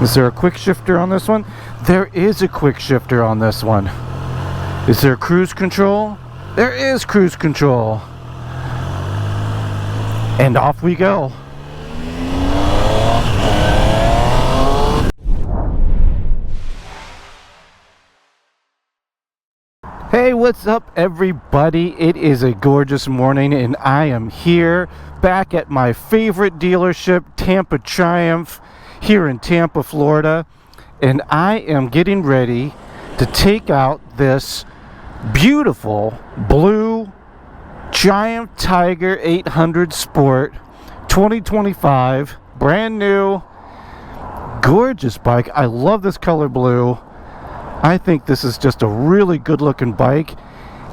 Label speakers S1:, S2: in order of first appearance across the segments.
S1: Is there a quick shifter on this one? There is a quick shifter on this one. Is there cruise control? There is cruise control. And off we go. Hey, what's up everybody? It is a gorgeous morning and I am here back at my favorite dealership, Tampa Triumph, here in Tampa, Florida. And I am getting ready to take out this beautiful blue Triumph Tiger 800 Sport 2025, brand new, gorgeous bike. I love this color blue. I think this is just a really good looking bike.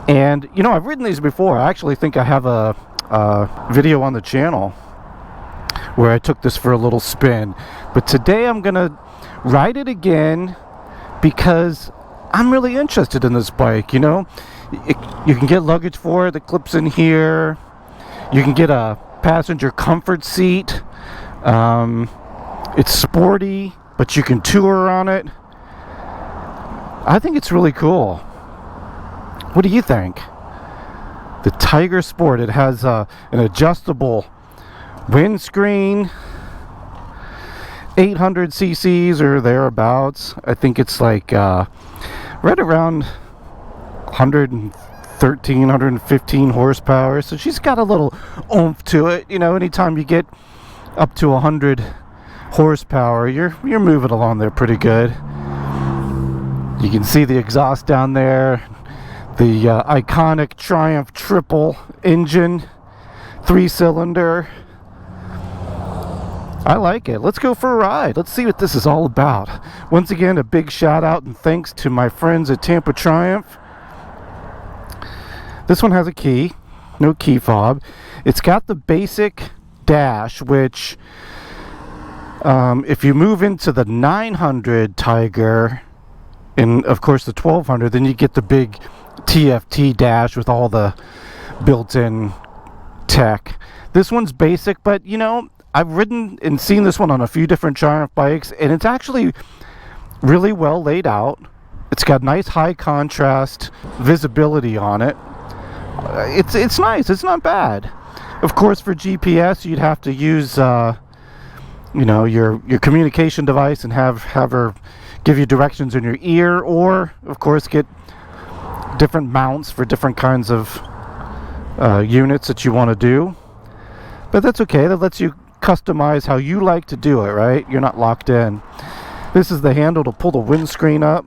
S1: And you know, I've ridden these before. I actually think I have a video on the channel where I took this for a little spin. But today I'm gonna ride it again because I'm really interested in this bike. You know, you can get luggage for it that clips in here. You can get a passenger comfort seat. It's sporty, but you can tour on it. I think it's really cool. What do you think? The Tiger Sport, it has an adjustable windscreen, 800 cc's or thereabouts. I think it's like right around 113, 115 horsepower. So she's got a little oomph to it. You know, anytime you get up to 100 horsepower, you're moving along there pretty good. You can see the exhaust down there, the iconic Triumph triple engine, 3-cylinder. I like it. Let's go for a ride. Let's see what this is all about. Once again, a big shout out and thanks to my friends at Tampa Triumph. This one has a key, no key fob. It's got the basic dash, which if you move into the 900 Tiger, and of course the 1200, then you get the big TFT dash with all the built-in tech. This one's basic, but you know, I've ridden and seen this one on a few different Triumph bikes, and it's actually really well laid out. It's got nice high contrast visibility on it. It's nice. It's not bad. Of course, for GPS, you'd have to use you know, your communication device and have her give you directions in your ear, or of course get different mounts for different kinds of units that you want to do. But that's okay. That lets you customize how you like to do it, right? You're not locked in. This is the handle to pull the windscreen up,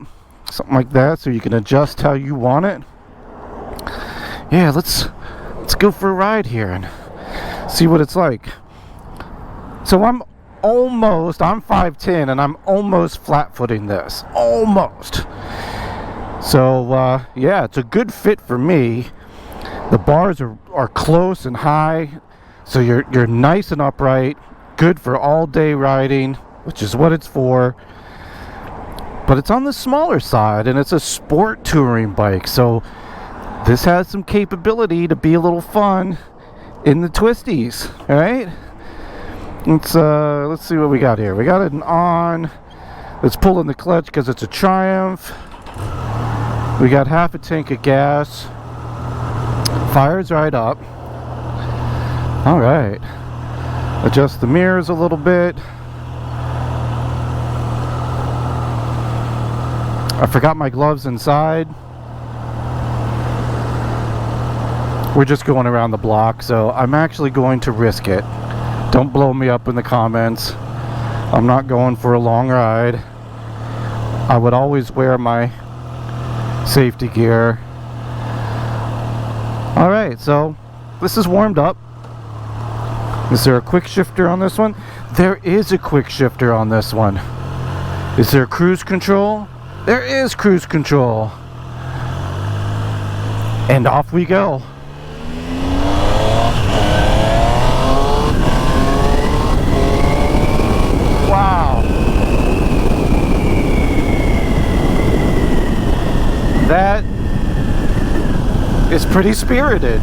S1: something like that, so you can adjust how you want it. Yeah, let's go for a ride here and see what it's like. So I'm 5'10", and I'm almost flat-footing this. Almost. So, yeah, it's a good fit for me. The bars are close and high, so you're nice and upright. Good for all-day riding, which is what it's for. But it's on the smaller side, and it's a sport touring bike, so this has some capability to be a little fun in the twisties, all right? Let's see what we got here. We got it on. Let's pull in the clutch because it's a Triumph. We got half a tank of gas. Fires right up. All right. Adjust the mirrors a little bit. I forgot my gloves inside. We're just going around the block, so I'm actually going to risk it. Don't blow me up in the comments. I'm not going for a long ride. I would always wear my safety gear. Alright, so this is warmed up. Is there a quick shifter on this one? There is a quick shifter on this one. Is there cruise control? There is cruise control. And off we go. Wow. That is pretty spirited.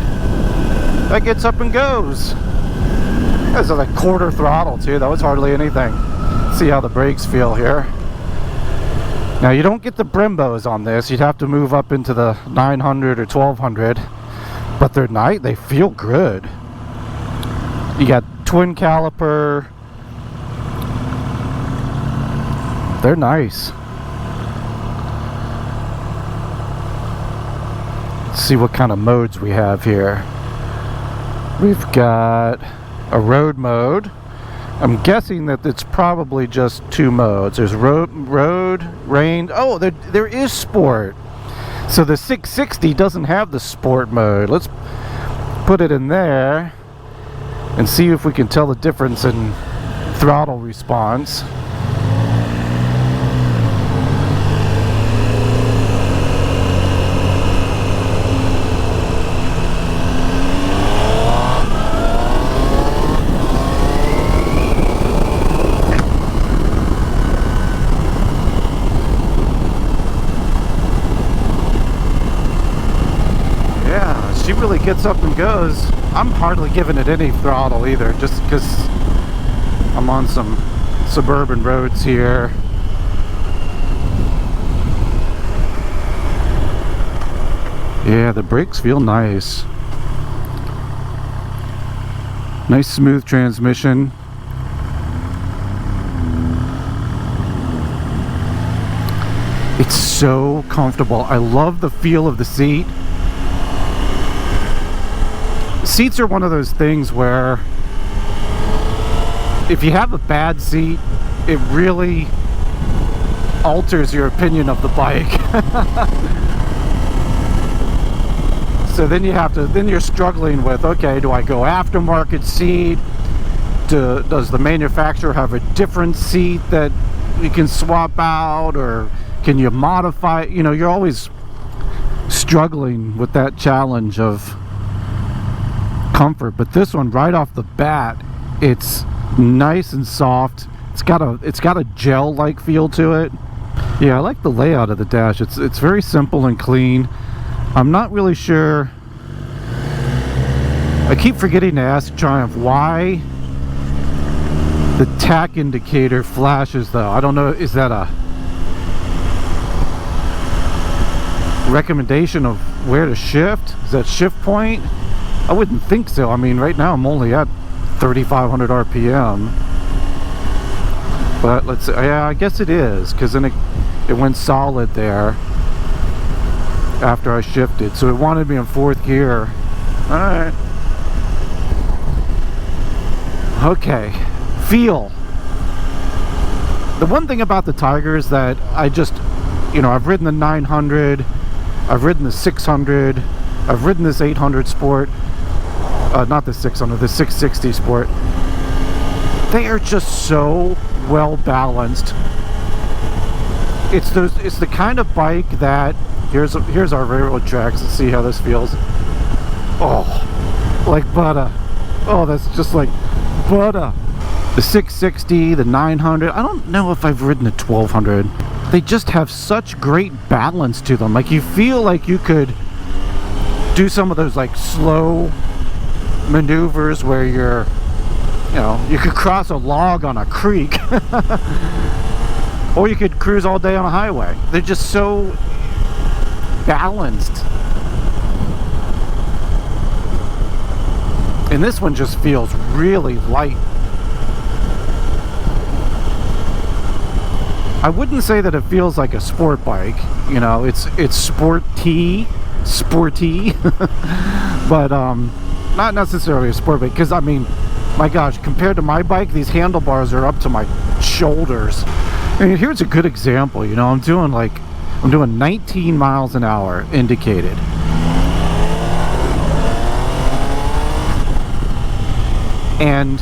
S1: That gets up and goes. That's like quarter throttle too. That was hardly anything. see how the brakes feel here. Now you don't get the Brembos on this. You'd have to move up into the 900 or 1200, but they feel good. You got twin caliper. They're nice. Let's see what kind of modes we have here. We've got a road mode. I'm guessing that it's probably just 2 modes. There's road, rain. Oh, there is sport. So the 660 doesn't have the sport mode. Let's put it in there and see if we can tell the difference in throttle response. She really gets up and goes. I'm hardly giving it any throttle either, just because I'm on some suburban roads here. Yeah, the brakes feel nice. Nice smooth transmission. It's so comfortable. I love the feel of the seat. Seats are one of those things where if you have a bad seat, it really alters your opinion of the bike. So then you're struggling with, okay, do I go aftermarket seat? Does the manufacturer have a different seat that you can swap out, or can you modify? You know, you're always struggling with that challenge of comfort. But this one, right off the bat, it's nice and soft. It's got a gel-like feel to it. Yeah, I like the layout of the dash. It's very simple and clean. I'm not really sure. I keep forgetting to ask Triumph why the tach indicator flashes though. I don't know, is that a recommendation of where to shift? Is that shift point? I wouldn't think so. I mean, right now I'm only at 3,500 RPM. But let's see. Yeah, I guess it is, because then it went solid there after I shifted. So it wanted me in 4th gear. Alright. Okay. Feel. The one thing about the Tiger is that I just, you know, I've ridden the 900, I've ridden the 600, I've ridden this 800 Sport. Not the 600, the 660 Sport. They are just so well balanced. It's the kind of bike that here's our railroad tracks. Let's see how this feels. Oh, like butter. Oh, that's just like butter. The 660, the 900. I don't know if I've ridden the 1200. They just have such great balance to them. Like, you feel like you could do some of those like slow maneuvers where you're, you know, you could cross a log on a creek. Or you could cruise all day on a highway. They're just so balanced. And this one just feels really light. I wouldn't say that it feels like a sport bike. You know, it's sporty, but not necessarily a sport bike. Because I mean, my gosh, compared to my bike, these handlebars are up to my shoulders. I mean, here's a good example. You know, I'm doing 19 miles an hour indicated. And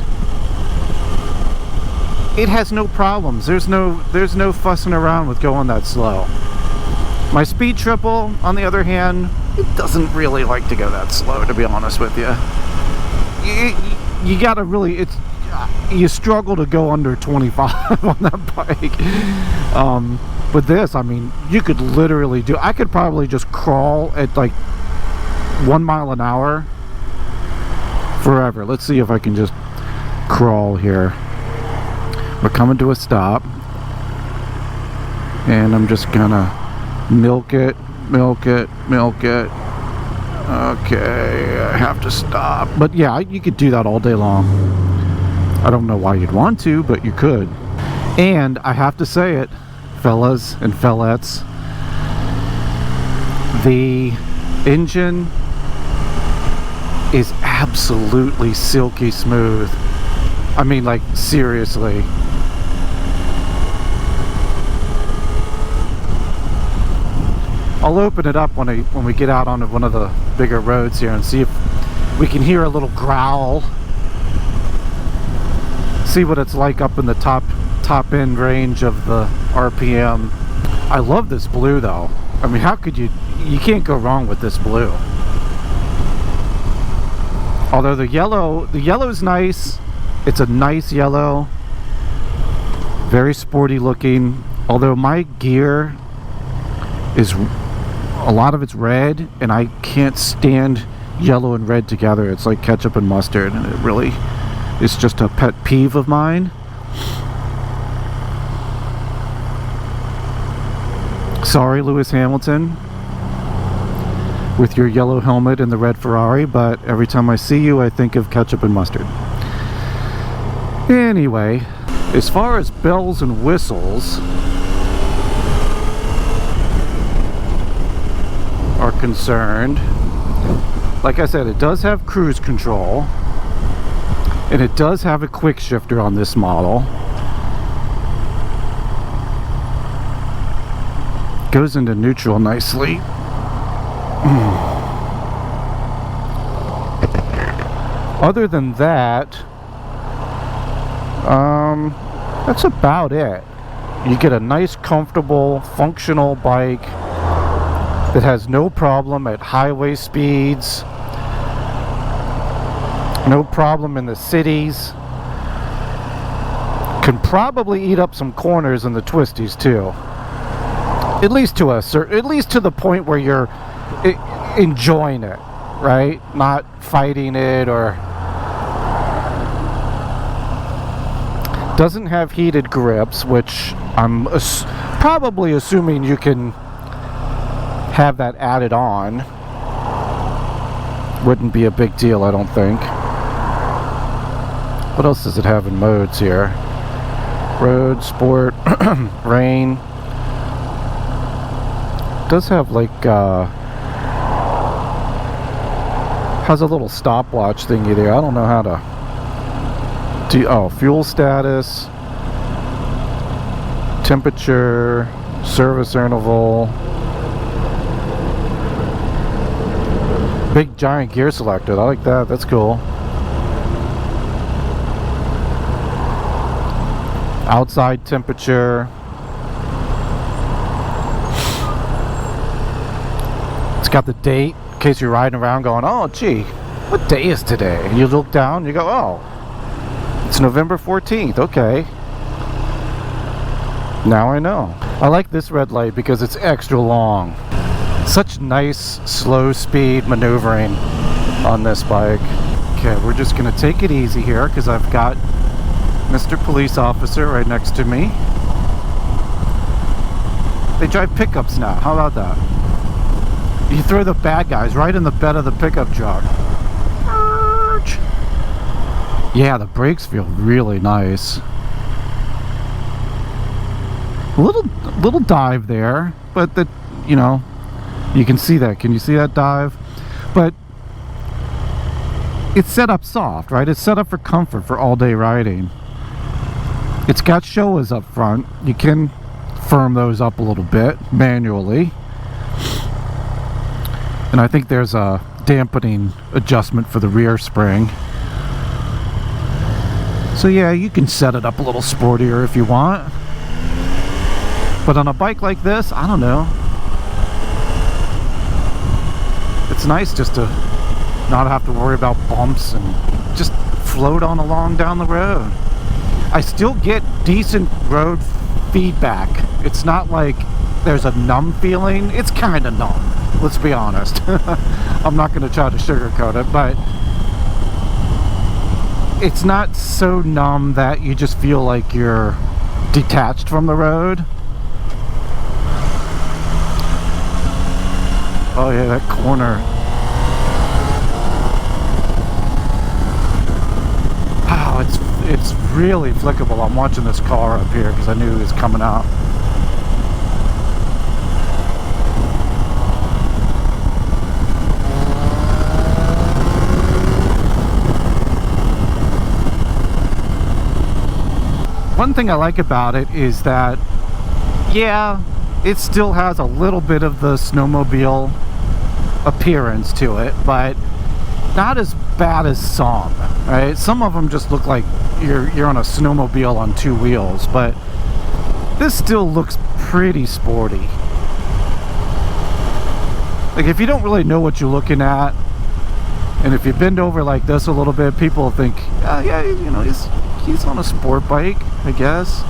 S1: it has no problems. There's no fussing around with going that slow. My speed triple, on the other hand, it doesn't really like to go that slow, to be honest with you. You gotta really, you struggle to go under 25 on that bike. But this, I mean, you could literally I could probably just crawl at like 1 mile an hour forever. Let's see if I can just crawl here. We're coming to a stop. And I'm just gonna milk it. Okay, I have to stop. But yeah, you could do that all day long. I don't know why you'd want to, but you could. And I have to say it, fellas and fellettes, the engine is absolutely silky smooth. I mean, like, seriously. I'll open it up when we get out onto one of the bigger roads here and see if we can hear a little growl. See what it's like up in the top end range of the RPM. I love this blue though. I mean, how could you can't go wrong with this blue. Although the yellow's nice. It's a nice yellow. Very sporty looking. Although my gear is, a lot of it's red, and I can't stand yellow and red together. It's like ketchup and mustard, and it really is just a pet peeve of mine. Sorry, Lewis Hamilton, with your yellow helmet and the red Ferrari, but every time I see you, I think of ketchup and mustard. Anyway, as far as bells and whistles are concerned, like I said, it does have cruise control, and it does have a quick shifter on this model. Goes into neutral nicely. Other than that, that's about it. You get a nice, comfortable, functional bike that has no problem at highway speeds, no problem in the cities. Can probably eat up some corners in the twisties too. At least to the point where you're enjoying it, right? Not fighting it. Or doesn't have heated grips, which I'm probably assuming you can have that added on. Wouldn't be a big deal, I don't think. What else does it have in modes here? Road, sport, rain. Does have like has a little stopwatch thingy there. I don't know how to do. Oh, fuel status, temperature, service interval, big giant gear selector. I like that. That's cool. Outside temperature. It's got the date in case you're riding around going, oh gee, what day is today? And you look down and you go, oh, it's November 14th. Okay, now I know. I like this red light because it's extra long. Such nice slow speed maneuvering on this bike. Okay, we're just gonna take it easy here because I've got Mr. Police Officer right next to me. They drive pickups now. How about that? You throw the bad guys right in the bed of the pickup truck. Yeah, the brakes feel really nice. A little dive there, but that, you know, you can see that. Can you see that dive? But it's set up soft, right? It's set up for comfort, for all-day riding. It's got Showas up front. You can firm those up a little bit manually. And I think there's a dampening adjustment for the rear spring. So yeah, you can set it up a little sportier if you want. But on a bike like this, I don't know. It's nice just to not have to worry about bumps and just float on along down the road. I still get decent road feedback. It's not like there's a numb feeling. It's kind of numb. Let's be honest. I'm not going to try to sugarcoat it, but it's not so numb that you just feel like you're detached from the road. Oh yeah, that corner. Wow, it's really flickable. I'm watching this car up here because I knew it was coming out. One thing I like about it is that, yeah, it still has a little bit of the snowmobile appearance to it, but not as bad as some, right? Some of them just look like you're on a snowmobile on two wheels, but this still looks pretty sporty. Like, if you don't really know what you're looking at, and if you bend over like this a little bit, people think, oh, yeah, you know, he's on a sport bike, I guess.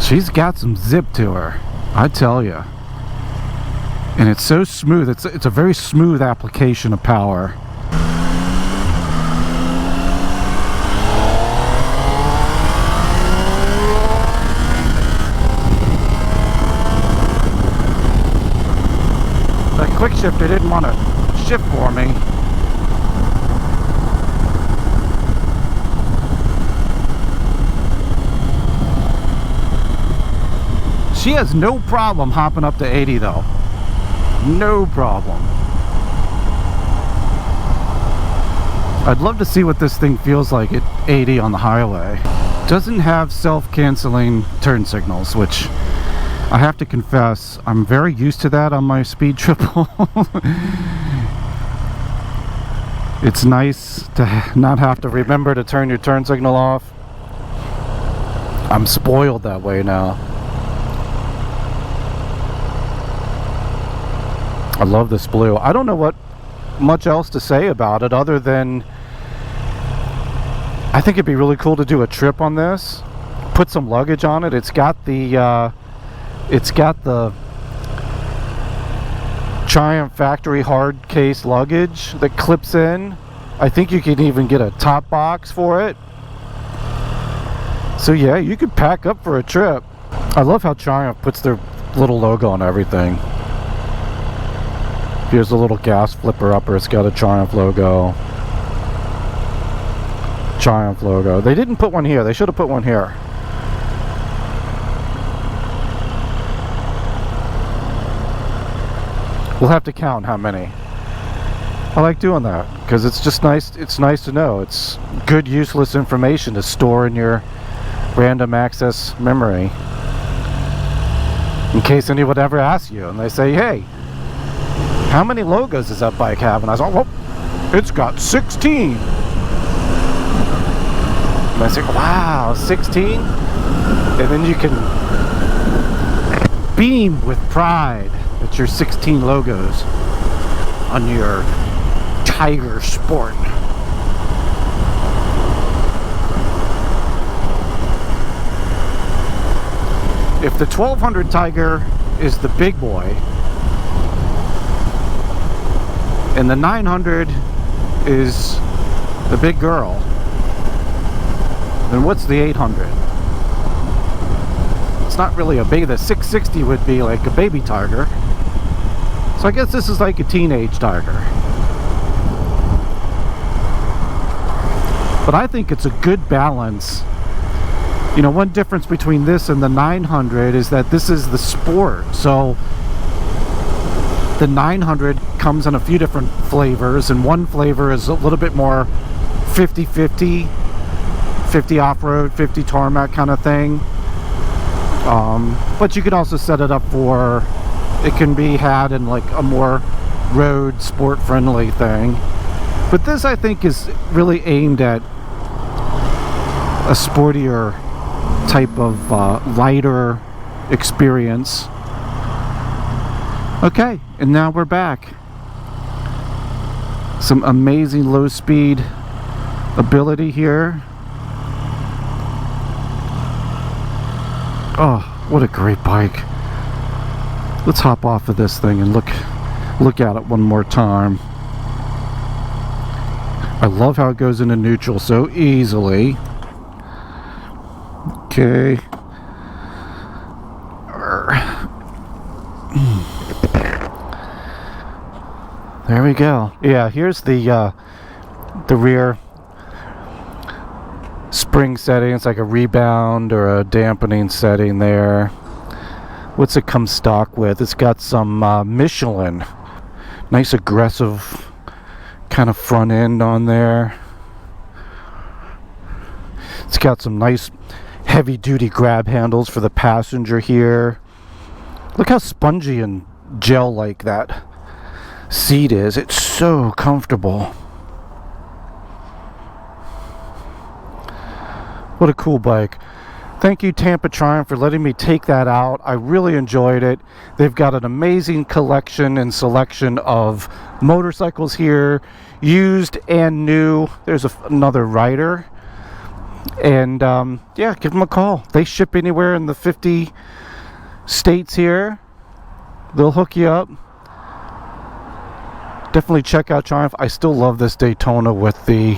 S1: She's got some zip to her, I tell you. And it's so smooth. It's a very smooth application of power. That quick shifter didn't want to shift for me. She has no problem hopping up to 80 though. No problem. I'd love to see what this thing feels like at 80 on the highway. Doesn't have self-canceling turn signals, which I have to confess, I'm very used to that on my speed triple. It's nice to not have to remember to turn your turn signal off. I'm spoiled that way now. I love this blue. I don't know what much else to say about it other than I think it'd be really cool to do a trip on this. Put some luggage on it. It's got the Triumph factory hard case luggage that clips in. I think you can even get a top box for it. So yeah, you could pack up for a trip. I love how Triumph puts their little logo on everything. Here's a little gas flipper upper. It's got a Triumph logo. Triumph logo. They didn't put one here. They should have put one here. We'll have to count how many. I like doing that because it's just nice. It's nice to know. It's good, useless information to store in your random access memory in case anyone ever asks you and they say, hey, how many logos does that bike have? And I was like, well, it's got 16. And I say, wow, 16? And then you can beam with pride at your 16 logos on your Tiger Sport. If the 1200 Tiger is the big boy, and the 900 is the big girl, then what's the 800? It's not really a baby. The 660 would be like a baby Tiger. So I guess this is like a teenage Tiger. But I think it's a good balance. You know, one difference between this and the 900 is that this is the Sport. So the 900 comes in a few different flavors, and one flavor is a little bit more 50-50, 50 off-road, 50 tarmac kind of thing. But you could also set it up for, it can be had in like a more road sport friendly thing. But this I think is really aimed at a sportier type of lighter experience. Okay, and now we're back. Some amazing low speed ability here. Oh, what a great bike. Let's hop off of this thing and look at it one more time. I love how it goes into neutral so easily. Okay. There we go. Yeah, here's the rear spring setting. It's like a rebound or a dampening setting there. What's it come stock with? It's got some Michelin. Nice aggressive kind of front end on there. It's got some nice heavy duty grab handles for the passenger here. Look how spongy and gel like that seat is. It's so comfortable. What a cool bike. Thank you, Tampa Triumph, for letting me take that out. I really enjoyed it. They've got an amazing collection and selection of motorcycles here, used and new. There's another rider. And yeah, give them a call. They ship anywhere in the 50 states here. They'll hook you up. Definitely check out Triumph. I still love this Daytona with the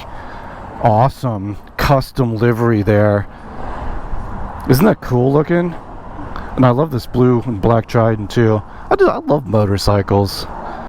S1: awesome custom livery there. Isn't that cool looking? And I love this blue and black Trident too. I love motorcycles.